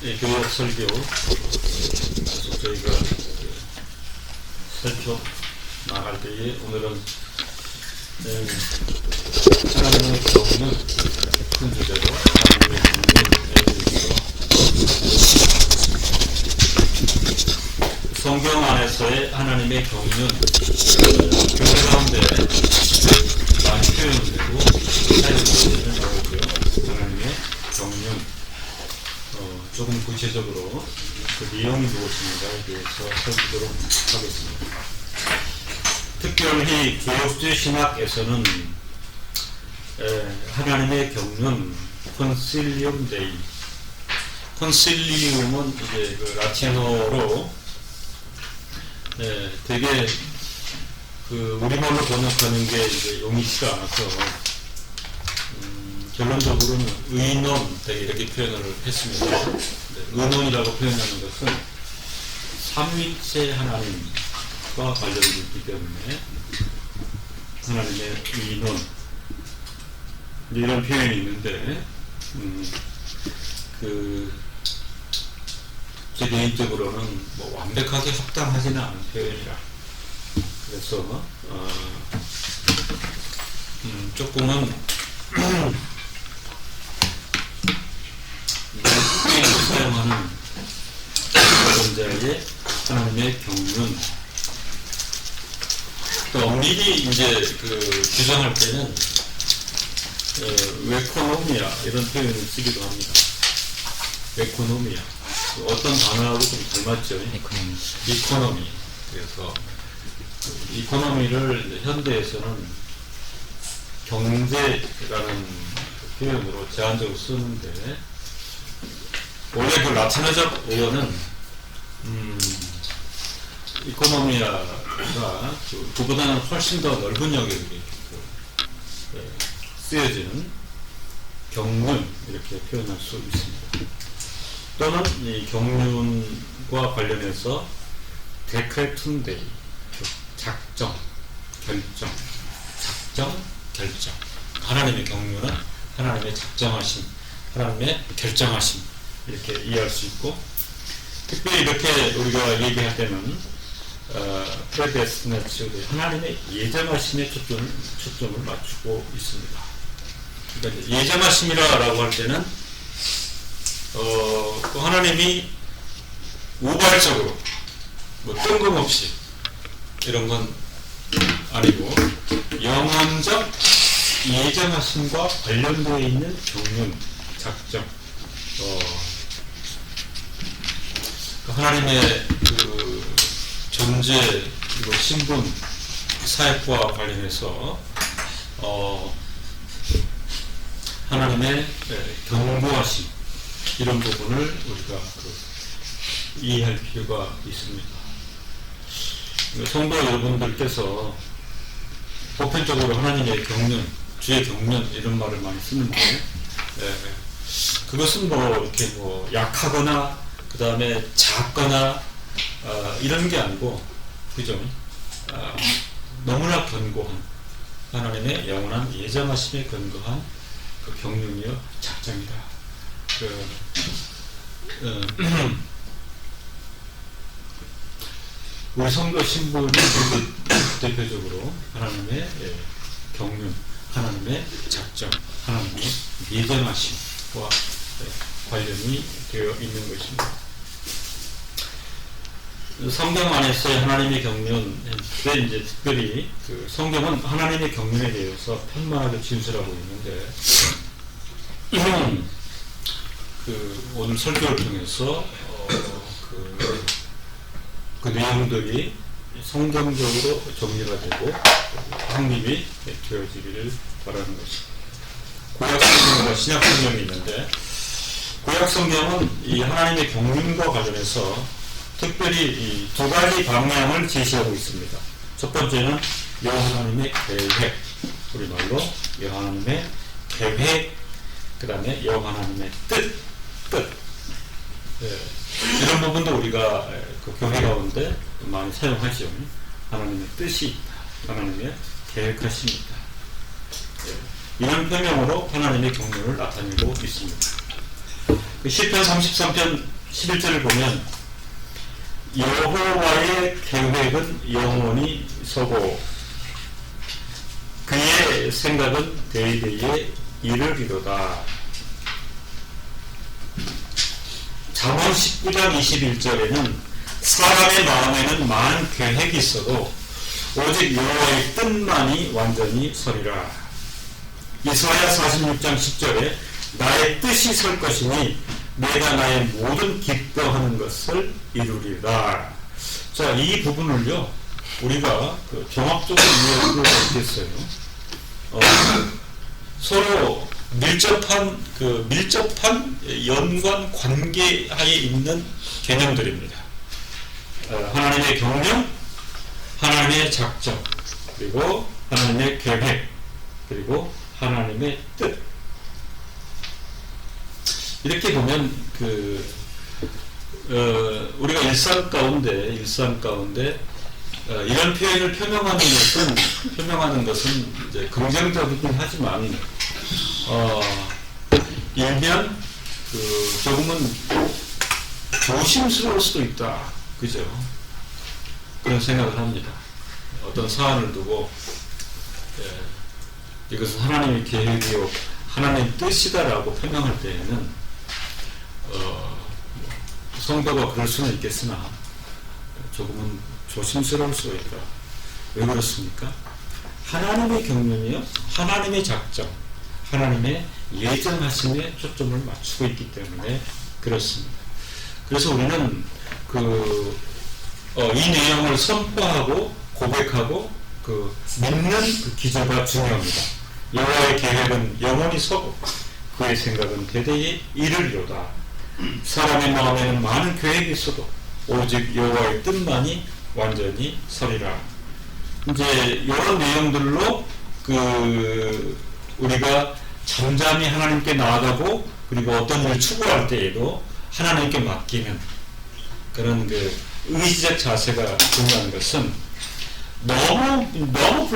교육 설교 계속 저희가 살펴 나갈 때에 오늘은 하나님의 경륜 큰 주제로 하나님의 경륜에 대해서 성경 안에서의 하나님의 경륜 교회 가운데 많이 표현되고 사용되는 나오고요. 하나님의 경륜 조금 구체적으로 그 내용이 무엇인가에 대해서 살피도록 하겠습니다. 특별히 개혁주의 신학에서는 하나님의 경륜 콘실리움 데이, 콘실리움은 이제 그 라틴어로 되게 그 우리말로 번역하는 게 이제 용이치가 않아서 결론적으로는 의논 되게 이렇게 표현을 했습니다. 의논이라고 표현하는 것은 삼위체 하나님과 관련이 있기 때문에 하나님의 의논 이런 표현이 있는데 제 개인적으로는 뭐 완벽하게 합당하지는 않은 표현이라 그래서 조금은 사용하는 존재의 하나님의 경륜 또 엄밀히 이제 그 규정할 때는 웨코노미아 이런 표현을 쓰기도 합니다. 웨코노미아 어떤 단어하고 좀 닮았죠. 이코노미 그래서 이코노미를 현대에서는 경제라는 표현으로 제한적으로 쓰는데 원래 그 라틴어적 어원은 이코노미아가 그보다는 훨씬 더 넓은 영역에 쓰여지는 경륜 이렇게 표현할 수 있습니다. 또는 이 경륜과 관련해서 데크레툰데이 작정, 결정, 하나님의 경륜은 하나님의 작정하심, 하나님의 결정하심 이렇게 이해할 수 있고 특별히 이렇게 우리가 얘기할 때는 프레데스티네이션 하나님의 예정하심에 초점을 맞추고 있습니다. 그러니까 예정하심이라고 할 때는 또 하나님이 우발적으로 뭐 뜬금없이 이런 건 아니고 영원적 예정하심과 관련되어 있는 경륜, 작정 하나님의 그 존재 그리고 신분 사역과 관련해서 하나님의 경고하심 이런 부분을 우리가 이해할 필요가 있습니다. 성도 여러분들께서 보편적으로 하나님의 경륜, 주의 경륜 이런 말을 많이 쓰는데 그것은 뭐 이렇게 뭐 약하거나 그 다음에 작거나 이런 게 아니고 그죠? 너무나 견고한 하나님의 영원한 예정하심에 근거한 그 경륜이요 작정이다. 우리 성도 신부는 대표적으로 하나님의 경륜, 하나님의 작정, 하나님의 예정하심과 관련이 되어 있는 것입니다. 성경 안에서의 하나님의 경륜, 이제 특별히 그 성경은 하나님의 경륜에 대해서 편만하게 진술하고 있는데, 그 오늘 설교를 통해서 그 내용들이 성경적으로 정리가 되고 확립이 되어지기를 바라는 것입니다. 구약 성경과 신약 성경이 있는데 구약 성경은 이 하나님의 경륜과 관련해서 특별히 이 두 가지 방향을 제시하고 있습니다. 첫 번째는 여호와 하나님의 계획, 우리말로 여호와 하나님의 계획, 그 다음에 여호와 하나님의 뜻. 이런 부분도 우리가 그 교회 가운데 많이 사용하죠. 하나님의 뜻이 있다. 하나님의 계획하심이 있다. 이런 표명으로 하나님의 경륜을 나타내고 있습니다. 그 시편 33편 11절을 보면 여호와의 계획은 영원히 서고 그의 생각은 대대에 이르리로다. 잠언 19장 21절에는 사람의 마음에는 많은 계획이 있어도 오직 여호와의 뜻만이 완전히 서리라. 이사야 46장 10절에 나의 뜻이 설 것이니 내가 나의 모든 기뻐하는 것을 이루리라. 자, 이 부분을요 우리가 종합적으로 이해할 필요가 있겠어요. 서로 밀접한 연관 관계하에 있는 개념들입니다. 하나님의 경륜, 하나님의 작정, 그리고 하나님의 계획, 그리고 하나님의 뜻. 이렇게 보면 우리가 일상 가운데 이런 표현을 표명하는 것은 이제 긍정적이긴 하지만 일면 조금은 조심스러울 수도 있다. 그죠? 그런 생각을 합니다. 어떤 사안을 두고 이것은 하나님의 계획이요 하나님의 뜻이다라고 표명할 때에는 성도가 그럴 수는 있겠으나 조금은 조심스러울 수가 있다. 왜 그렇습니까? 하나님의 경륜이요 하나님의 작정, 하나님의 예정하심에 초점을 맞추고 있기 때문에 그렇습니다. 그래서 우리는 이 내용을 선포하고 고백하고 믿는 기저가 중요합니다. 여호와의 계획은 영원히 서고 그의 생각은 대대에 이르리로다. 사람의 마음에는 많은 계획이 있어도 오직 여호와의 뜻만이 완전히 서리라. 이제 이런 내용들로 우리가 잠잠히 하나님께 나아가고 그리고 어떤 일을 추구할 때에도 하나님께 맡기는 그런 의지적 자세가 중요한 것은 너무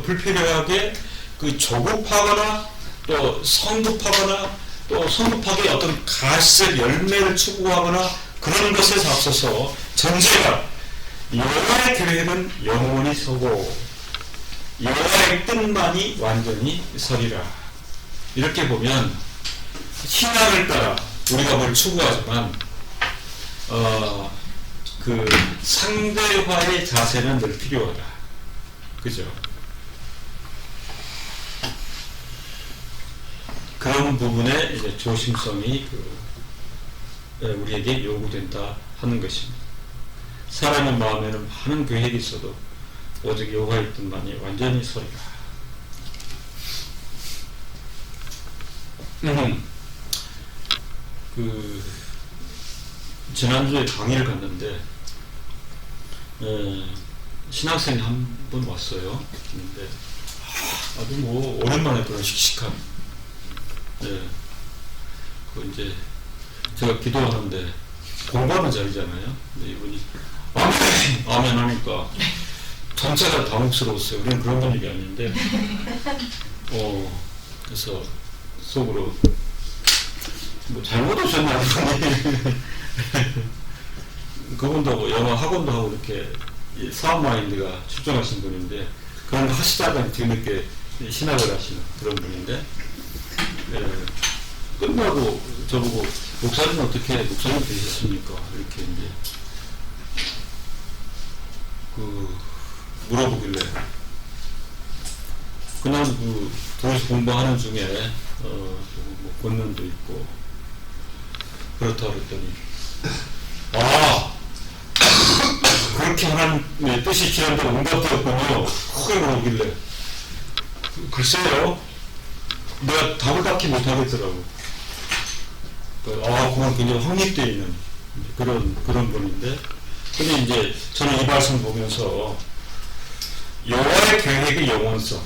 불필요하게 조급하거나 또 성급하거나 또 성급하게 어떤 가시적 열매를 추구하거나 그런 것에서 앞서서 전제가 여호와의 계획은 영원히 서고 여호와의 뜻만이 완전히 서리라. 이렇게 보면 신앙을 따라 우리가 뭘 추구하지만 상대화의 자세는 늘 필요하다. 그죠? 그런 부분에 이제 조심성이 우리에게 요구된다 하는 것입니다. 사람의 마음에는 많은 계획이 있어도 오직 여호와의 뜻만이 완전히 서리라. 지난주에 강의를 갔는데 신학생이 한 분 왔어요. 근데 아주 오랜만에 그런 씩씩한 이제 제가 기도하는데 공부하는 자리잖아요. 근데 이분이 아멘 하니까 전체가 당혹스러웠어요. 우리는 그런 분위기 아닌데 그래서 속으로 잘못 오셨나 그분도 영어 학원도 하고 이렇게 사업 마인드가 출중하신 분인데 그런 거 하시다가 뒤늦게 신학을 하시는 그런 분인데 끝나고 저보고 목사님은 어떻게 목사님 되셨습니까? 이렇게 이제 물어보길래 그냥 도시 공부하는 중에 권면도 있고 그렇다 그랬더니 그렇게 하나님의 뜻이 지난대로 응답되었군요. 크게 물어보길래 글쎄요 내가 답을 딱히 못하겠더라고. 그건 굉장히 확립되어 있는 그런 분인데 근데 이제 저는 이 말씀 보면서 여호와의 계획의 영원성